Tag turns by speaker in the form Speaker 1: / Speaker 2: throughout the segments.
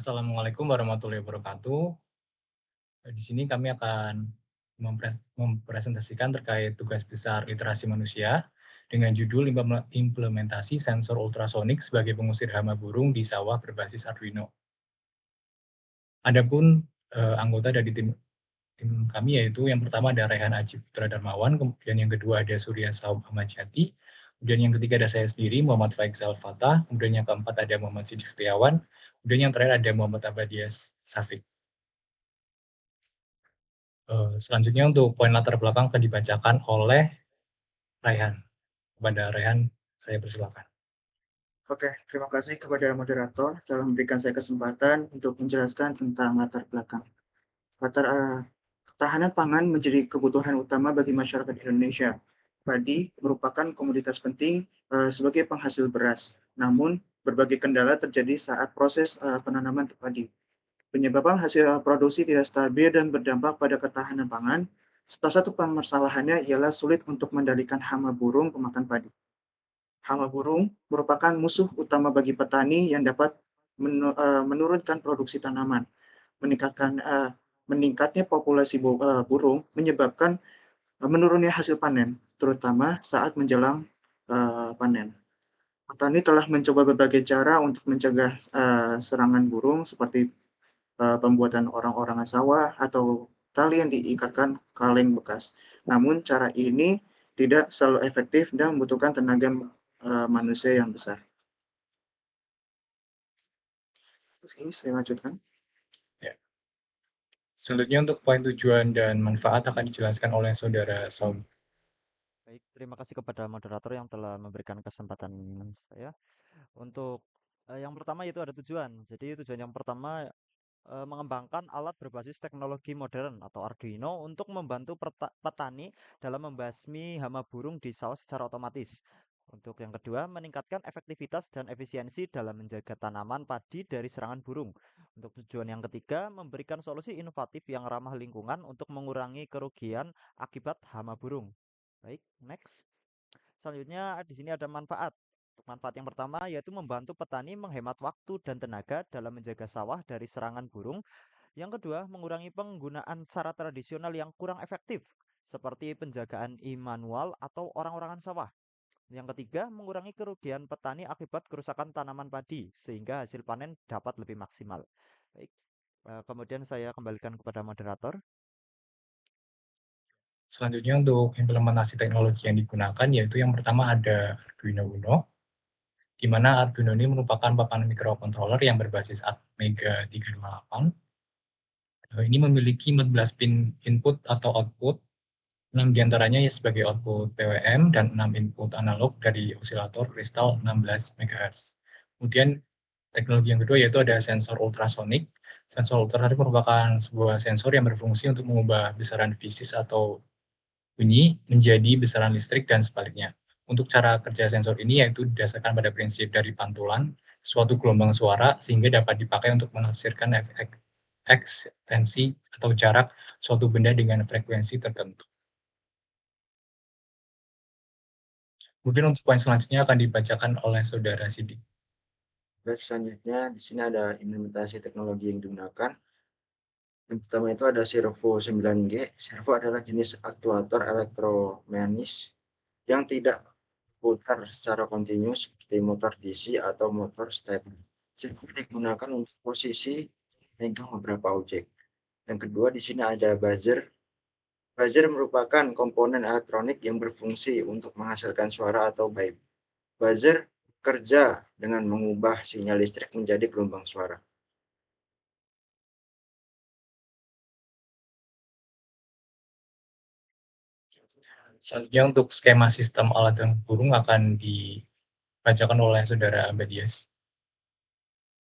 Speaker 1: Assalamualaikum warahmatullahi wabarakatuh. Di sini kami akan mempresentasikan terkait tugas besar literasi manusia dengan judul implementasi sensor ultrasonik sebagai pengusir hama burung di sawah berbasis Arduino. Adapun anggota dari tim kami yaitu yang pertama ada Rehan Aji Putra Darmawan, kemudian yang kedua ada Surya Saum Ahmad Jati, kemudian yang ketiga ada saya sendiri Muhammad Faisal Fatah, kemudian yang keempat ada Muhammad Sidik Setiawan, kemudian yang terakhir ada Muhammad Abadias Safik. Selanjutnya untuk poin latar belakang akan dibacakan oleh Raihan. Kepada Raihan, saya persilakan.
Speaker 2: Oke, terima kasih kepada moderator telah memberikan saya kesempatan untuk menjelaskan tentang latar belakang. Ketahanan pangan menjadi kebutuhan utama bagi masyarakat Indonesia. Padi merupakan komoditas penting sebagai penghasil beras. Namun, berbagai kendala terjadi saat proses penanaman padi. Penyebab hasil produksi tidak stabil dan berdampak pada ketahanan pangan. Salah satu permasalahannya ialah sulit untuk mengendalikan hama burung pemakan padi. Hama burung merupakan musuh utama bagi petani yang dapat menurunkan produksi tanaman. Meningkatnya populasi burung menyebabkan menurunnya hasil panen, terutama saat menjelang panen. Petani telah mencoba berbagai cara untuk mencegah serangan burung seperti pembuatan orang-orangan sawah atau tali yang diikatkan kaleng bekas. Namun cara ini tidak selalu efektif dan membutuhkan tenaga manusia yang besar. Oke, saya lanjutkan.
Speaker 1: Ya. Selanjutnya untuk poin tujuan dan manfaat akan dijelaskan oleh Saudara Saum.
Speaker 3: Baik, terima kasih kepada moderator yang telah memberikan kesempatan saya. Untuk yang pertama yaitu ada tujuan. Jadi tujuan yang pertama mengembangkan alat berbasis teknologi modern atau Arduino untuk membantu petani dalam membasmi hama burung di sawah secara otomatis. Untuk yang kedua, meningkatkan efektivitas dan efisiensi dalam menjaga tanaman padi dari serangan burung. Untuk tujuan yang ketiga, memberikan solusi inovatif yang ramah lingkungan untuk mengurangi kerugian akibat hama burung. Baik, next. Selanjutnya di sini ada manfaat. Untuk manfaat yang pertama yaitu membantu petani menghemat waktu dan tenaga dalam menjaga sawah dari serangan burung. Yang kedua, mengurangi penggunaan cara tradisional yang kurang efektif seperti penjagaan manual atau orang-orangan sawah. Yang ketiga, mengurangi kerugian petani akibat kerusakan tanaman padi sehingga hasil panen dapat lebih maksimal. Baik, kemudian saya kembalikan kepada moderator.
Speaker 1: Selanjutnya untuk implementasi teknologi yang digunakan yaitu yang pertama ada Arduino Uno, di mana Arduino ini merupakan papan microcontroller yang berbasis Atmega 328. Ini memiliki 14 pin input atau output, 6 diantaranya ya sebagai output PWM dan 6 input analog dari osilator kristal 16 MHz. Kemudian teknologi yang kedua yaitu ada sensor ultrasonik. Sensor ultrasonik merupakan sebuah sensor yang berfungsi untuk mengubah besaran fisis atau bunyi menjadi besaran listrik dan sebaliknya. Untuk cara kerja sensor ini yaitu didasarkan pada prinsip dari pantulan suatu gelombang suara sehingga dapat dipakai untuk menafsirkan efek ekstensi atau jarak suatu benda dengan frekuensi tertentu. Kemudian untuk poin selanjutnya akan dibacakan oleh Saudara Sidik.
Speaker 4: Baik, selanjutnya di sini ada implementasi teknologi yang digunakan. Yang pertama itu ada servo 9G. Servo adalah jenis aktuator elektromekanis yang tidak putar secara kontinu seperti motor DC atau motor step. Servo digunakan untuk posisi megang beberapa objek. Yang kedua di sini ada buzzer. Buzzer merupakan komponen elektronik yang berfungsi untuk menghasilkan suara atau bip. Buzzer bekerja dengan mengubah sinyal listrik menjadi gelombang suara.
Speaker 1: Selanjutnya untuk skema sistem alat tembak burung akan dibacakan oleh Saudara Abadias.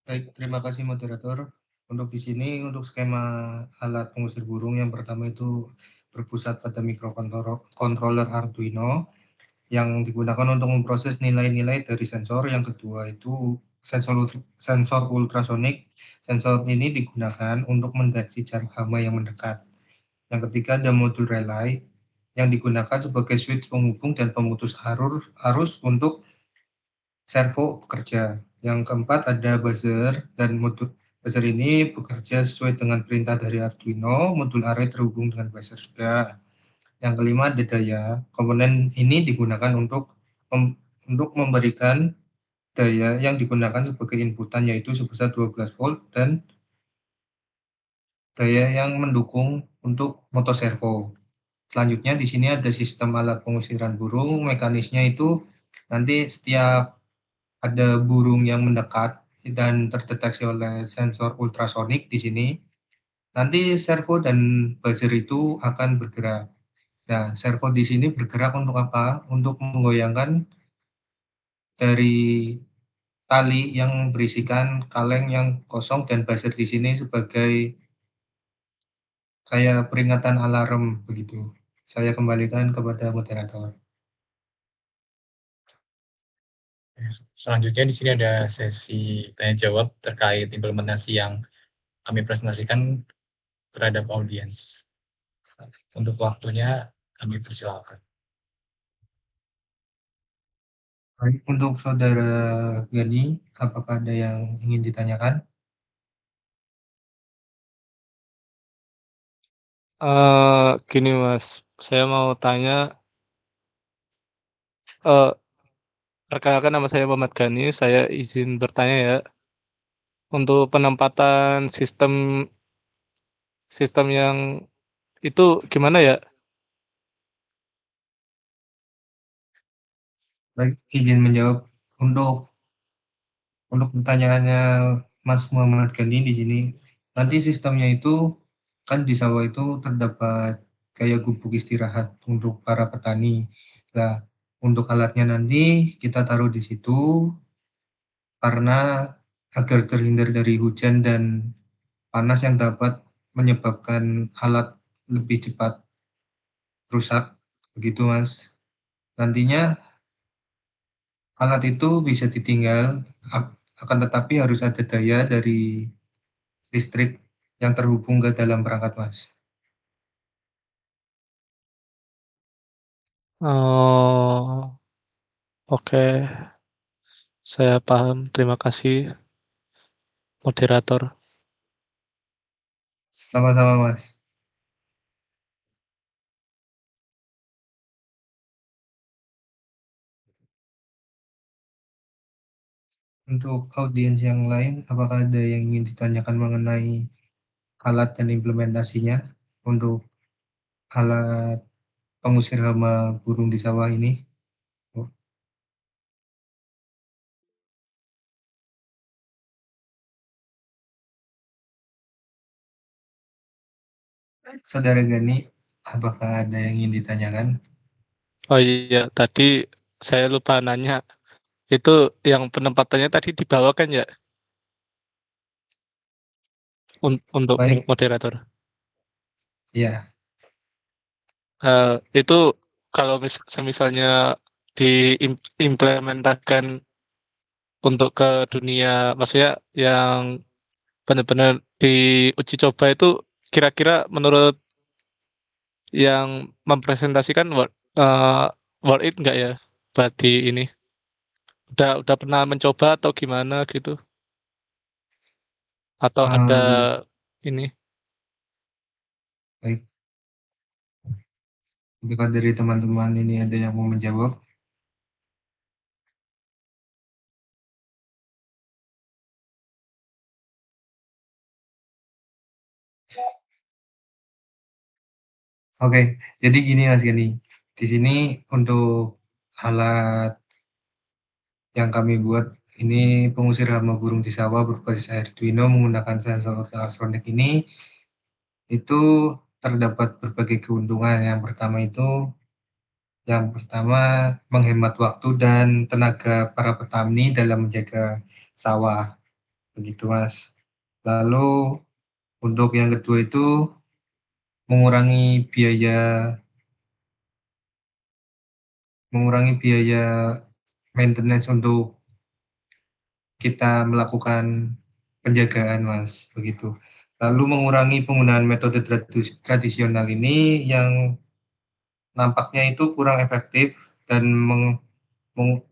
Speaker 5: Baik, terima kasih moderator. Untuk di sini untuk skema alat pengusir burung yang pertama itu berpusat pada microcontroller Arduino yang digunakan untuk memproses nilai-nilai dari sensor. Yang kedua itu sensor ultrasonik. Sensor ini digunakan untuk mendeteksi jarak hama yang mendekat. Yang ketiga ada modul relay yang digunakan sebagai switch penghubung dan pemutus arus untuk servo bekerja. Yang keempat ada buzzer dan Buzzer ini bekerja sesuai dengan perintah dari Arduino, modul array terhubung dengan buzzer juga. Yang kelima ada daya. Komponen ini digunakan untuk memberikan daya yang digunakan sebagai inputan yaitu sebesar 12 volt dan daya yang mendukung untuk motor servo. Selanjutnya di sini ada sistem alat pengusiran burung. Mekanisnya itu nanti setiap ada burung yang mendekat dan terdeteksi oleh sensor ultrasonik di sini, nanti servo dan buzzer itu akan bergerak. Nah, servo di sini bergerak untuk apa? Untuk menggoyangkan dari tali yang berisikan kaleng yang kosong dan buzzer di sini sebagai kayak peringatan alarm begitu. Saya kembalikan kepada moderator.
Speaker 1: Selanjutnya di sini ada sesi tanya jawab terkait implementasi yang kami presentasikan terhadap audiens. Untuk waktunya kami persilakan.
Speaker 5: Baik, untuk Saudara Gani, apakah ada yang ingin ditanyakan?
Speaker 6: Gini Mas, saya mau tanya, perkenalkan nama saya Muhammad Gani, saya izin bertanya ya, untuk penempatan sistem yang itu gimana ya?
Speaker 5: Baik, izin menjawab untuk pertanyaannya Mas Muhammad Gani di sini. Nanti sistemnya itu kan di sawah itu terdapat kayak gubuk istirahat untuk para petani. Nah, untuk alatnya nanti kita taruh di situ karena agar terhindar dari hujan dan panas yang dapat menyebabkan alat lebih cepat rusak. Begitu, Mas. Nantinya alat itu bisa ditinggal, akan tetapi harus ada daya dari listrik yang terhubung ke dalam perangkat, Mas.
Speaker 6: Oh, oke, saya paham. Terima kasih, moderator.
Speaker 5: Sama-sama, Mas. Untuk audiens yang lain, apakah ada yang ingin ditanyakan mengenai alat dan implementasinya untuk alat pengusir hama burung di sawah ini? Saudara Gani, apakah ada yang ingin ditanyakan?
Speaker 6: Oh iya, tadi saya lupa nanya, itu yang penempatannya tadi di bawah kan ya? Untuk
Speaker 5: Baik,
Speaker 6: moderator.
Speaker 5: ya.
Speaker 6: Itu kalau misalnya diimplementasikan untuk ke dunia, maksudnya yang benar-benar diuji coba itu kira-kira menurut yang mempresentasikan worth it nggak ya buat di ini? Udah pernah mencoba atau gimana gitu? Atau ada ini?
Speaker 5: Baik, apakah dari teman-teman ini ada yang mau menjawab? Oke, jadi gini Mas Gani, di sini untuk alat yang kami buat ini pengusir hama burung di sawah berbasis Arduino menggunakan sensor ultrasonic ini itu terdapat berbagai keuntungan. Yang pertama menghemat waktu dan tenaga para petani dalam menjaga sawah, begitu Mas. Lalu untuk yang kedua itu mengurangi biaya maintenance untuk kita melakukan penjagaan, Mas, begitu. Lalu mengurangi penggunaan metode tradisional ini yang nampaknya itu kurang efektif dan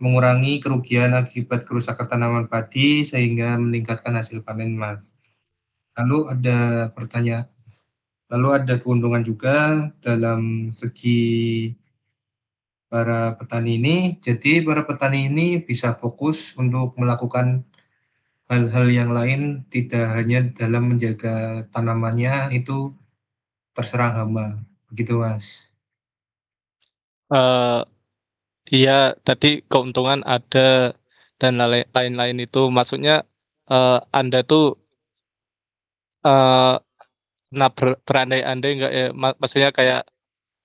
Speaker 5: mengurangi kerugian akibat kerusakan tanaman padi sehingga meningkatkan hasil panen, Mas. Lalu ada keuntungan juga dalam segi para petani ini. Jadi para petani ini bisa fokus untuk melakukan hal-hal yang lain, tidak hanya dalam menjaga tanamannya itu terserang hama. Begitu, Mas.
Speaker 6: Iya, tadi keuntungan ada dan lain-lain itu maksudnya Anda tuh pernah berandai-andai nggak ya? Maksudnya kayak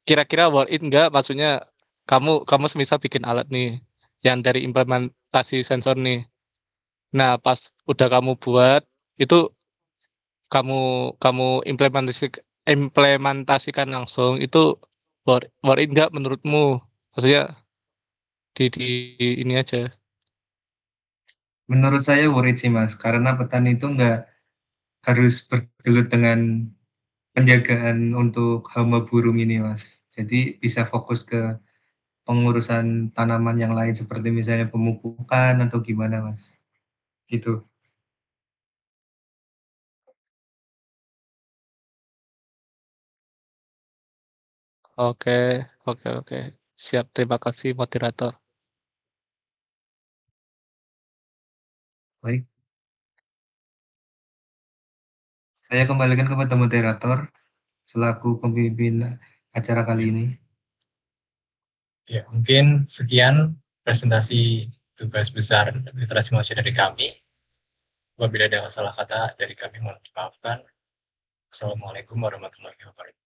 Speaker 6: kira-kira worth it nggak? Maksudnya kamu semisal bikin alat nih yang dari implementasi sensor nih. Nah, pas udah kamu buat itu kamu implementasikan langsung itu worth it nggak menurutmu? Maksudnya di ini aja.
Speaker 5: Menurut saya worth it sih, Mas, karena petani itu nggak harus bergelut dengan penjagaan untuk hama burung ini, Mas. Jadi bisa fokus ke pengurusan tanaman yang lain seperti misalnya pemupukan atau gimana, Mas. Gitu.
Speaker 6: Oke, oke. Siap, terima kasih moderator.
Speaker 5: Baik. Saya kembalikan kepada moderator selaku pemimpin acara kali ini.
Speaker 1: Ya, mungkin sekian presentasi tugas besar literasi manusia dari kami. Apabila ada salah kata dari kami, mohon dimaafkan. Assalamualaikum warahmatullahi wabarakatuh.